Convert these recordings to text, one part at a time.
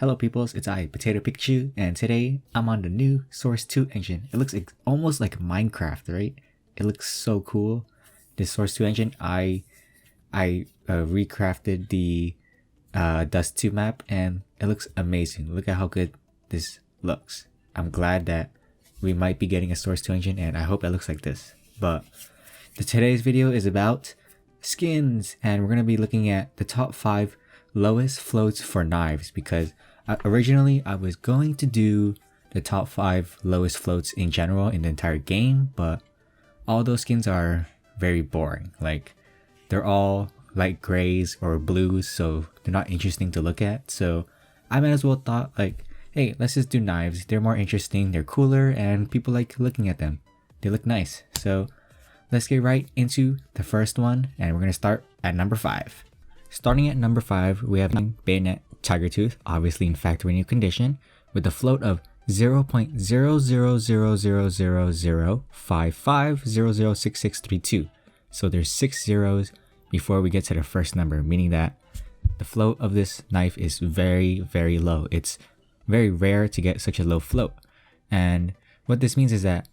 Hello peoples, it's I, PotatoPikachu, and today I'm on the new Source 2 engine. It looks almost like Minecraft, right? It looks so cool. This Source 2 engine, I recrafted the Dust 2 map and it looks amazing. Look at how good this looks. I'm glad that we might be getting a Source 2 engine and I hope it looks like this. But today's video is about skins and we're going to be looking at the top 5 lowest floats for knives because originally I was going to do the top 5 lowest floats in general in the entire game, but all those skins are very boring. Like they're all light grays or blues, so they're not interesting to look at. So I might as well thought like, hey, let's just do knives. They're more interesting, they're cooler, and people like looking at them. They look nice. So let's get right into the first one, and we're gonna start at number 5. Starting at number 5, we have Bayonet Tigertooth, obviously in factory new condition, with a float of 0.0000055006632. So there's 6 zeros before we get to the first number, meaning that the float of this knife is very, very low. It's very rare to get such a low float. And what this means is that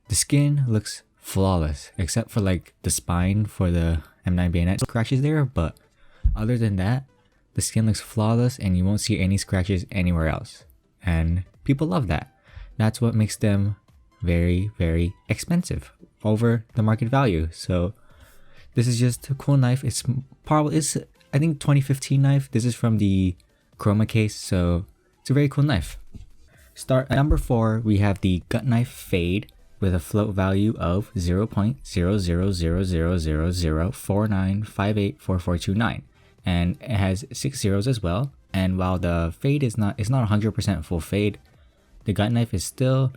the skin looks flawless, except for like the spine for the M9 bayonet scratches there, but other than that, the skin looks flawless and you won't see any scratches anywhere else. And people love that. That's what makes them very, very expensive over the market value. So this is just a cool knife. It's I think 2015 knife. This is from the Chroma case, so it's a very cool knife. Start at number 4, we have the Gut Knife Fade with a float value of 0.0000049584429. And it has 6 zeros as well. And while the fade is not 100% full fade, the gut knife is still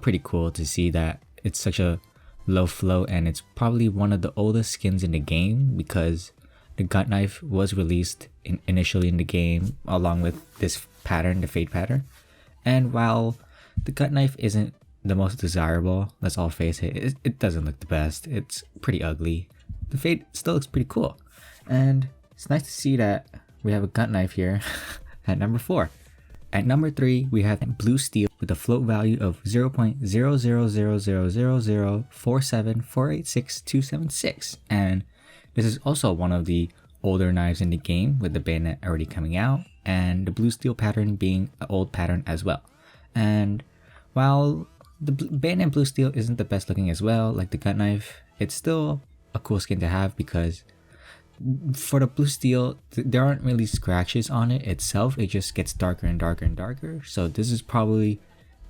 pretty cool to see that it's such a low float, and it's probably one of the oldest skins in the game because the gut knife was released initially in the game along with this pattern, the fade pattern. And while the gut knife isn't the most desirable, let's all face it, it doesn't look the best. It's pretty ugly. The fade still looks pretty cool, and it's nice to see that we have a gut knife here at number 4. At number 3, we have Blue Steel with a float value of 0.0000004748626, and this is also one of the older knives in the game with the bayonet already coming out and the Blue Steel pattern being an old pattern as well. And while the bayonet Blue Steel isn't the best looking as well, like the gut knife, it's still a cool skin to have because for the Blue Steel, there aren't really scratches on it itself. It just gets darker and darker and darker. So this is probably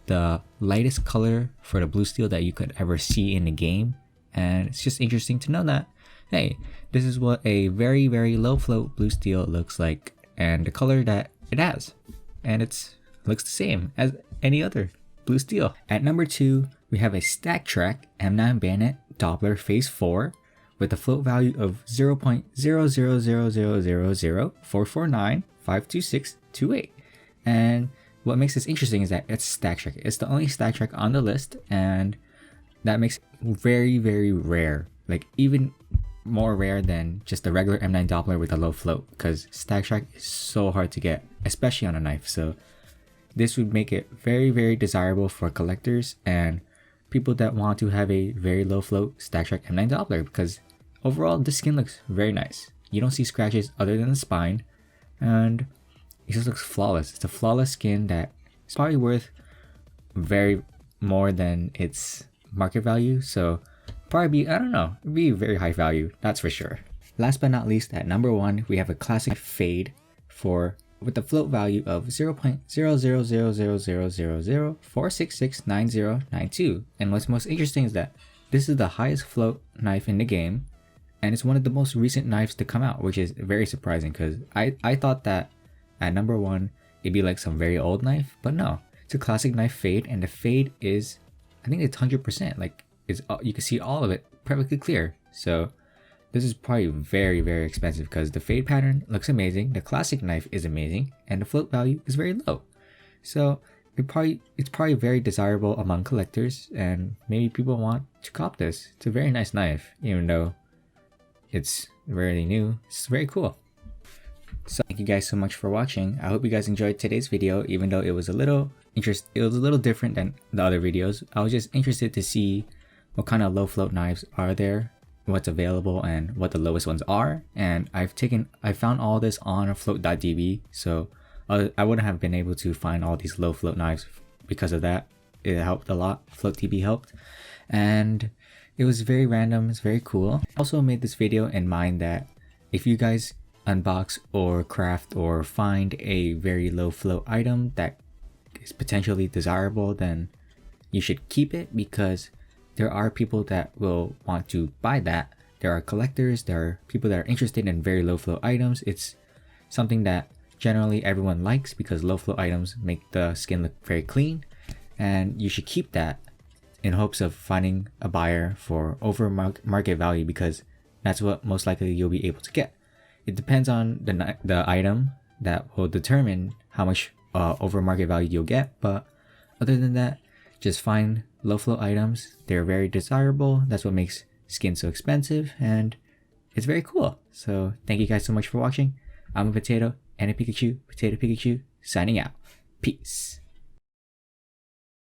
the lightest color for the Blue Steel that you could ever see in the game. And it's just interesting to know that, hey, this is what a very, very low float Blue Steel looks like and the color that it has. And it looks the same as any other Blue Steel. At number 2, we have a Stack Track M9 Bayonet Doppler Phase 4 with a float value of 0.000000449522628. And what makes this interesting is that it's Stack Track. It's the only Stack Track on the list, and that makes it very, very rare. Like even more rare than just the regular M9 Doppler with a low float, because Stack Track is so hard to get, especially on a knife. So this would make it very, very desirable for collectors and people that want to have a very low float Stack Track M9 Doppler, because overall this skin looks very nice. You don't see scratches other than the spine, and it just looks flawless. It's a flawless skin that is probably worth very more than its market value. So probably it'd be very high value, that's for sure. Last but not least, at number 1, we have a classic Fade with a float value of 0.0000004669092. And what's most interesting is that this is the highest float knife in the game, and it's one of the most recent knives to come out, which is very surprising because I thought that at number 1 it'd be like some very old knife, but no, it's a classic knife Fade, and the fade is, I think it's 100%, like you can see all of it perfectly clear. So this is probably very, very expensive because the fade pattern looks amazing, the classic knife is amazing, and the float value is very low. So it's probably very desirable among collectors, and maybe people want to cop this. It's a very nice knife, even though it's very new. It's very cool. So thank you guys so much for watching. I hope you guys enjoyed today's video, even though it was a little different than the other videos. I was just interested to see what kind of low float knives are there, what's available, and what the lowest ones are. And I found all this on float.db, so I wouldn't have been able to find all these low float knives because of that. It helped a lot. FloatDB helped, and it was very random. It's very cool. I also made this video in mind that if you guys unbox or craft or find a very low float item that is potentially desirable, then you should keep it, because there are people that will want to buy that. There are collectors, there are people that are interested in very low float items. It's something that generally everyone likes because low float items make the skin look very clean, and you should keep that in hopes of finding a buyer for over market value, because that's what most likely you'll be able to get. It depends on the item that will determine how much over market value you'll get, but other than that, just find low float items. They're very desirable. That's what makes skin so expensive, and it's very cool. So thank you guys so much for watching. I'm a potato and a Pikachu, PotatoPikachu, signing out. Peace.